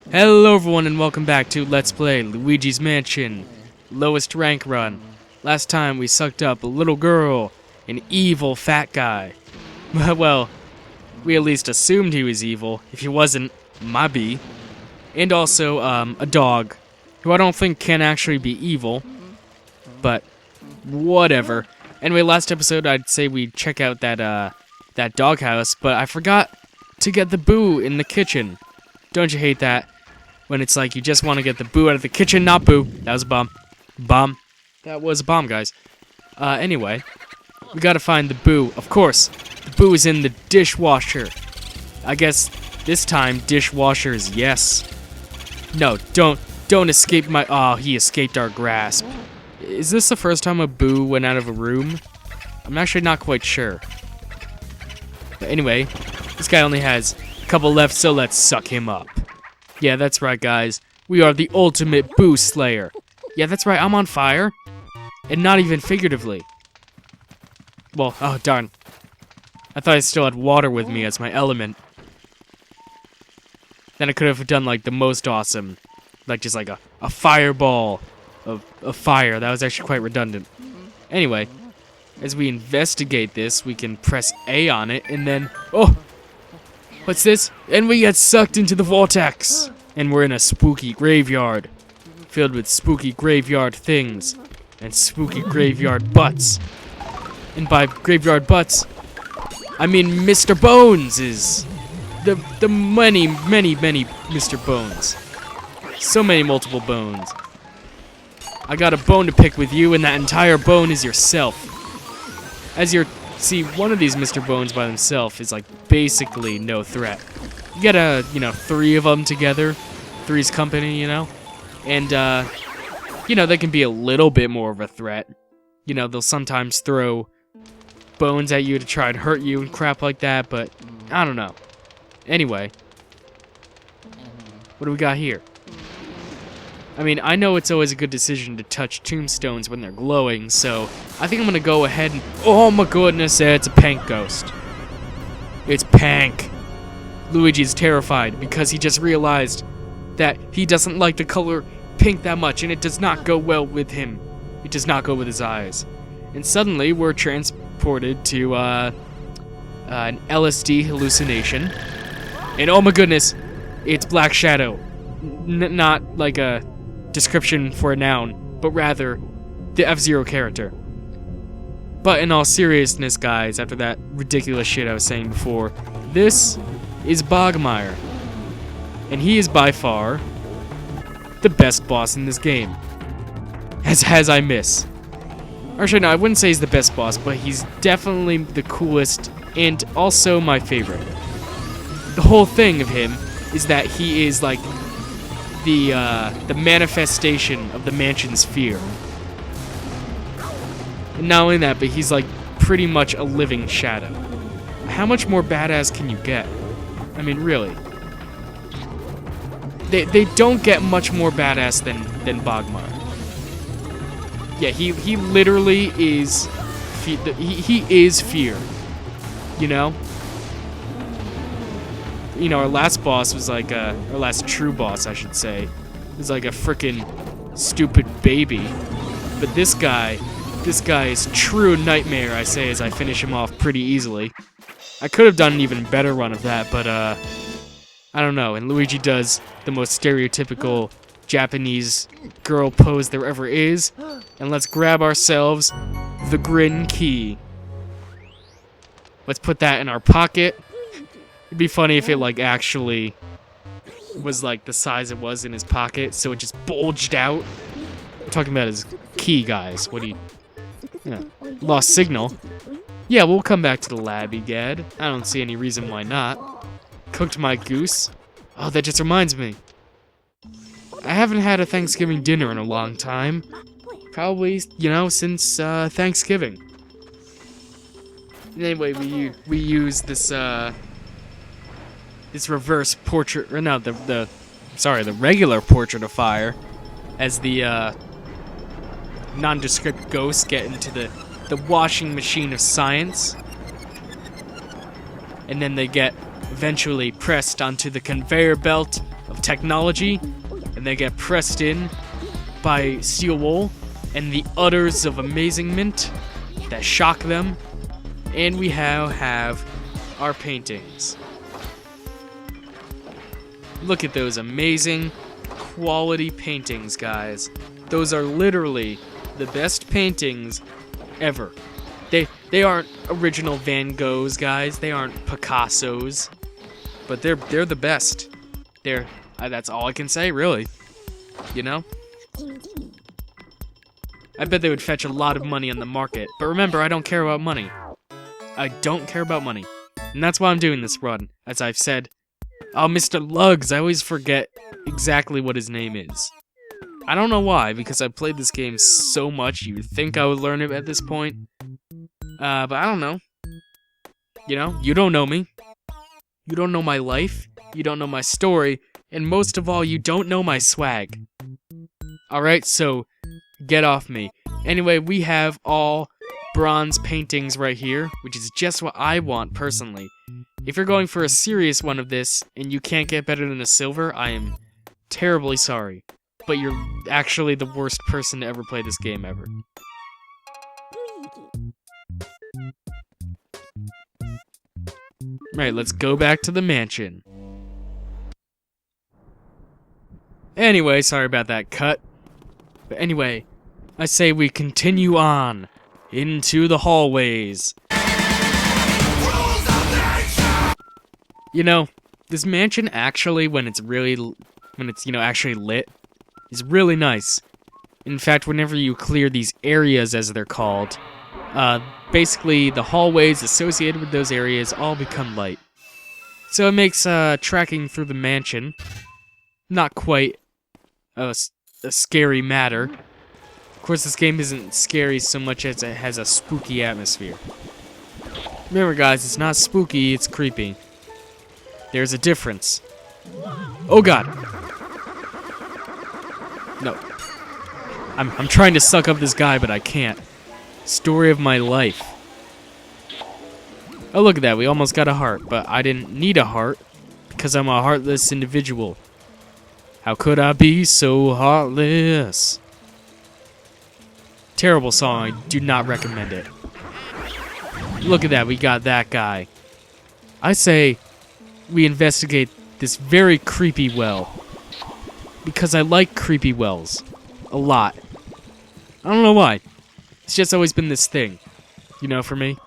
Hello everyone and welcome back to Let's Play Luigi's Mansion Lowest Rank Run. Last time we sucked up a little girl, an evil fat guy. Well, we at least assumed he was evil. If he wasn't, my bee. And also a dog, who I don't think can actually be evil. But whatever. Anyway, last episode I'd say we'd check out that doghouse, but I forgot to get the boo in the kitchen. Don't you hate that? When it's like you just want to get the boo out of the kitchen, not boo. That was a bomb. Bomb. That was a bomb, guys. Anyway, we gotta find the boo. Of course, the boo is in the dishwasher. I guess this time dishwasher is yes. No, don't escape my. Oh, he escaped our grasp. Is this the first time a boo went out of a room? I'm actually not quite sure. But anyway, this guy only has a couple left, so let's suck him up. Yeah, that's right, guys. We are the ultimate boo slayer. Yeah, that's right, I'm on fire. And not even figuratively. Well, oh darn. I thought I still had water with me as my element. Then I could have done like the most awesome, like just like a fireball of fire. That was actually quite redundant. Anyway, as we investigate this, we can press A on it and then, oh! What's this? And we get sucked into the vortex. And we're in a spooky graveyard. Filled with spooky graveyard things. And spooky graveyard butts. And by graveyard butts, I mean Mr. Bones is the many Mr. Bones. So many multiple bones. I got a bone to pick with you, and that entire bone is yourself. See, one of these Mr. Bones by themselves is like basically no threat. You get three of them together, three's company, and they can be a little bit more of a threat. They'll sometimes throw bones at you to try and hurt you and crap like that, but I don't know. Anyway, what do we got here? I mean, I know it's always a good decision to touch tombstones when they're glowing, so I think I'm gonna go ahead and... Oh my goodness, it's a Pank ghost. It's Pank. Luigi's terrified because he just realized that he doesn't like the color pink that much, and it does not go well with him. It does not go with his eyes. And suddenly, we're transported to an LSD hallucination. And oh my goodness, it's Black Shadow. Not like a description for a noun, but rather the F-Zero character. But in all seriousness, guys, after that ridiculous shit I was saying before, this is Bogmire. And he is by far the best boss in this game. As I miss. Actually, no, I wouldn't say he's the best boss, but he's definitely the coolest and also my favorite. The whole thing of him is that he is like the manifestation of the mansion's fear. And not only that, but he's like pretty much a living shadow. How much more badass can you get? I mean, really. They don't get much more badass than Bogmire. Yeah, he literally is he is fear. Our last boss was like our last true boss, I should say, was like a frickin' stupid baby. But this guy is true nightmare, I say, as I finish him off pretty easily. I could have done an even better run of that, but I don't know. And Luigi does the most stereotypical Japanese girl pose there ever is. And let's grab ourselves the Grin Key. Let's put that in our pocket. It'd be funny if it actually was the size it was in his pocket, so it just bulged out. I'm talking about his key, guys. What do you... lost signal. Yeah, we'll come back to the lab, egad. I don't see any reason why not. Cooked my goose. Oh, that just reminds me. I haven't had a Thanksgiving dinner in a long time. Probably, since Thanksgiving. Anyway, we use this reverse portrait, or no, the regular portrait of fire, as the nondescript ghosts get into the washing machine of science, and then they get eventually pressed onto the conveyor belt of technology, and they get pressed in by steel wool and the udders of amazingment that shock them, and we have our paintings. Look at those amazing quality paintings, guys. Those are literally the best paintings ever. They aren't original Van Goghs, guys. They aren't Picassos, but they're the best. That's all I can say, really. You know? I bet they would fetch a lot of money on the market. But remember, I don't care about money. I don't care about money. And that's why I'm doing this run, as I've said. Oh, Mr. Lugs, I always forget exactly what his name is. I don't know why, because I've played this game so much, you'd think I would learn it at this point. But I don't know. You know, you don't know me. You don't know my life. You don't know my story. And most of all, you don't know my swag. Alright, so get off me. Anyway, we have all bronze paintings right here, which is just what I want personally. If you're going for a serious one of this, and you can't get better than a silver, I am terribly sorry. But you're actually the worst person to ever play this game ever. Right, let's go back to the mansion. Anyway, sorry about that cut. But anyway, I say we continue on into the hallways. You know, this mansion actually, when it's actually lit, is really nice. In fact, whenever you clear these areas, as they're called, basically the hallways associated with those areas all become light. So it makes tracking through the mansion not quite a scary matter. Of course, this game isn't scary so much as it has a spooky atmosphere. Remember, guys, it's not spooky, it's creepy. There's a difference. Oh god. No. I'm trying to suck up this guy, but I can't. Story of my life. Oh, look at that. We almost got a heart, but I didn't need a heart because I'm a heartless individual. How could I be so heartless? Terrible song. I do not recommend it. Look at that. We got that guy. I say we investigate this very creepy well. Because I like creepy wells. A lot. I don't know why. It's just always been this thing. You know, for me.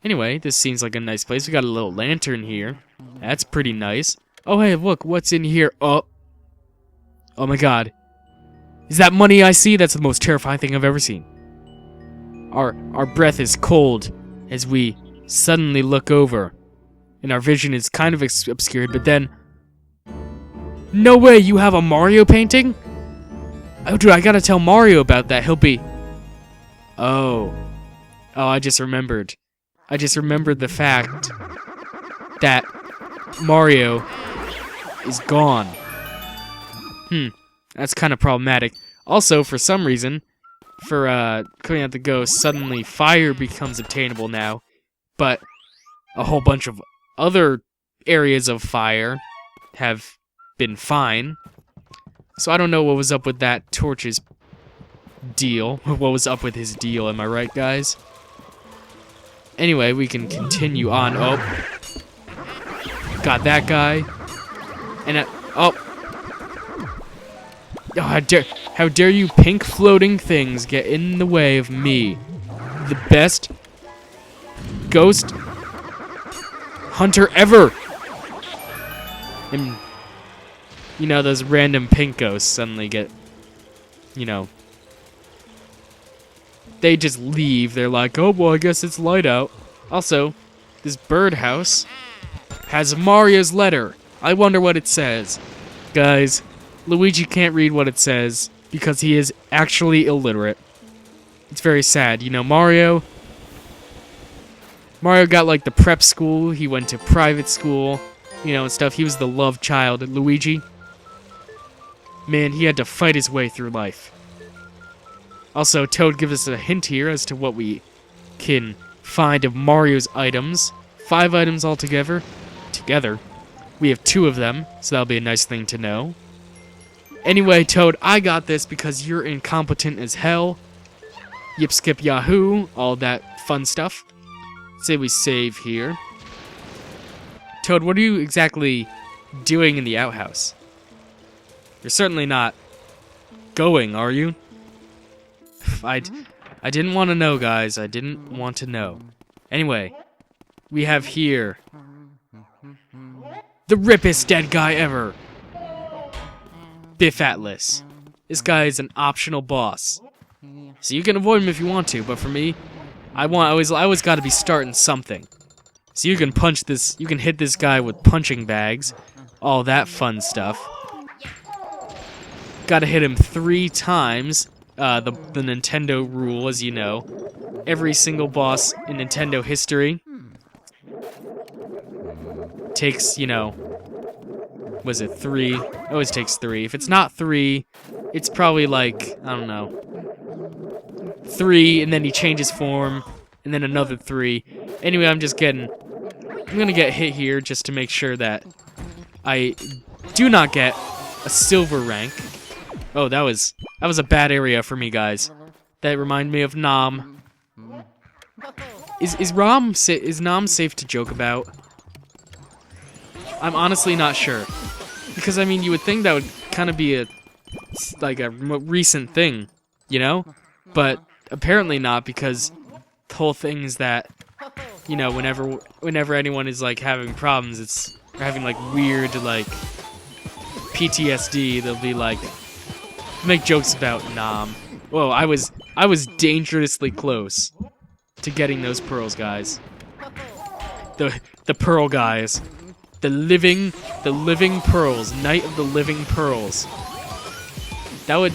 Anyway, this seems like a nice place. We got a little lantern here. That's pretty nice. Oh, hey, look. What's in here? Oh. Oh, my God. Is that money I see? That's the most terrifying thing I've ever seen. Our breath is cold as we suddenly look over. And our vision is kind of obscured, but then... No way, you have a Mario painting? Oh, dude, I gotta tell Mario about that. He'll be... Oh, I just remembered. I just remembered the fact that Mario is gone. That's kind of problematic. Also, for some reason, for clearing out the ghost, suddenly fire becomes obtainable now, but a whole bunch of other areas of fire have been fine. So I don't know what was up with that torch's deal. What was up with his deal, am I right, guys? Anyway, we can continue on. Oh. Got that guy. And oh, how dare you pink floating things get in the way of me, the best ghost hunter ever. And you know, those random pink ghosts suddenly get, you know, they just leave. They're like, oh, well, I guess it's light out. Also, this birdhouse has Mario's letter. I wonder what it says. Guys, Luigi can't read what it says because he is actually illiterate. It's very sad. You know, Mario got, like, the prep school. He went to private school, you know, and stuff. He was the love child. And Luigi, man, he had to fight his way through life. Also, Toad gives us a hint here as to what we can find of Mario's items. 5 items altogether. We have 2 of them, so that'll be a nice thing to know. Anyway, Toad, I got this because you're incompetent as hell. Yip, skip, yahoo, all that fun stuff. Say we save here. Toad, what are you exactly doing in the outhouse? You're certainly not going, are you? I didn't want to know, guys. I didn't want to know. Anyway, we have here the rippest dead guy ever. Biff Atlas. This guy is an optional boss. So you can avoid him if you want to, but for me, I always got to be starting something. So you can hit this guy with punching bags, all that fun stuff. Got to hit him 3 times. The Nintendo rule, as you know. Every single boss in Nintendo history takes, was it 3? Always takes 3. If it's not 3, it's probably like, I don't know, 3, and then he changes form, and then another 3. Anyway, I'm gonna get hit here just to make sure that I do not get a silver rank. Oh, that was a bad area for me, guys. That reminded me of Nom. Is Nom safe to joke about? I'm honestly not sure. Because, I mean, you would think that would kind of be a recent thing, But apparently not, because the whole thing is that, whenever anyone is, having problems, or having, weird, PTSD, they'll be, make jokes about Nom. Whoa, I was dangerously close to getting those pearls, guys. The pearl guys. The living pearls. Knight of the living pearls. That would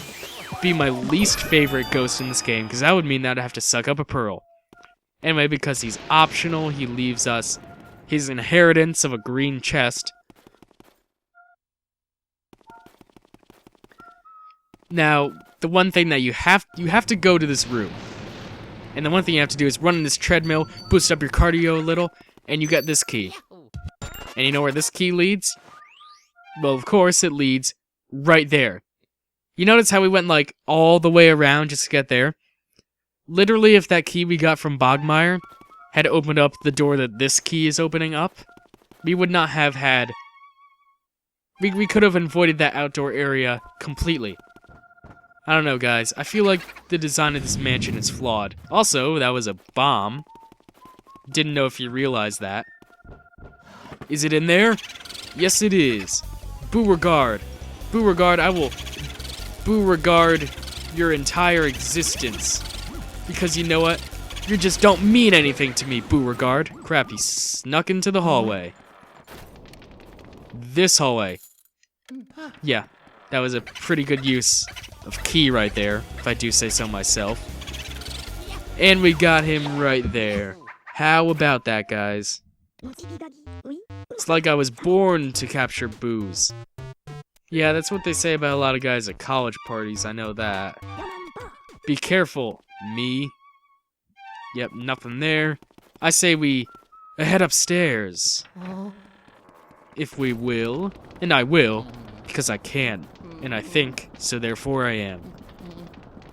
be my least favorite ghost in this game, because that would mean that I'd have to suck up a pearl. Anyway, because he's optional, he leaves us his inheritance of a green chest. Now, the one thing that you have to go to this room. And the one thing you have to do is run in this treadmill, boost up your cardio a little, and you get this key. And you know where this key leads? Well, of course, it leads right there. You notice how we went, all the way around just to get there? Literally, if that key we got from Bogmire had opened up the door that this key is opening up, we would not have had... We could have avoided that outdoor area completely. I don't know, guys. I feel like the design of this mansion is flawed. Also, that was a bomb. Didn't know if you realized that. Is it in there? Yes, it is. Beauregard. Beauregard, I will Beauregard your entire existence. Because you know what? You just don't mean anything to me, Beauregard. Crap, he snuck into the hallway. This hallway. Yeah, that was a pretty good use of key right there, if I do say so myself. And we got him right there. How about that, guys? It's like I was born to capture booze. Yeah, that's what they say about a lot of guys at college parties, I know that. Be careful, me. Yep, nothing there. I say we head upstairs. If we will. And I will, because I can. And I think, so therefore I am.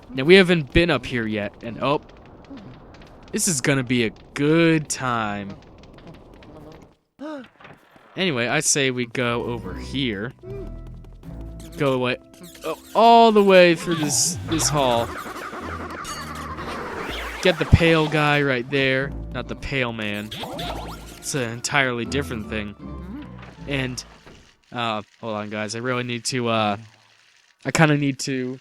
Now, we haven't been up here yet, and oh, this is gonna be a good time. Anyway, I say we go over here. Go away. Oh, all the way through this hall. Get the pale guy right there. Not the pale man. It's an entirely different thing. And, hold on, guys. I really need to, I kind of need to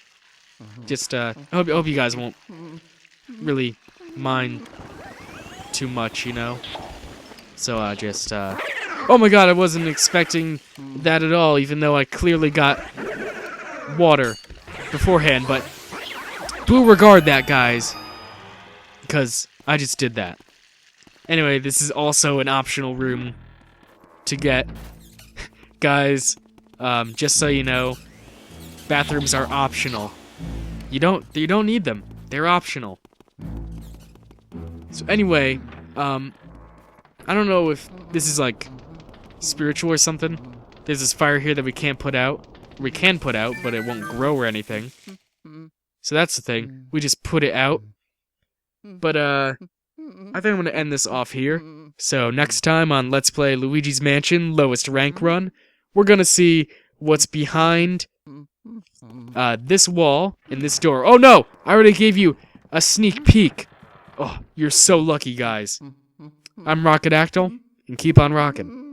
just, I hope you guys won't really mind too much, So, just, oh my god, I wasn't expecting that at all, even though I clearly got water beforehand, but Beauregard that, guys, because I just did that. Anyway, this is also an optional room to get. Guys, just so you know, bathrooms are optional. You don't need them. They're optional. So anyway, I don't know if this is spiritual or something. There's this fire here that we can't put out. We can put out, but it won't grow or anything. So that's the thing. We just put it out. But, I think I'm gonna end this off here. So next time on Let's Play Luigi's Mansion Lowest Rank Run, we're gonna see what's behind this wall and this door. Oh no! I already gave you a sneak peek. Oh, you're so lucky, guys. I'm Rocketactyl, and keep on rocking.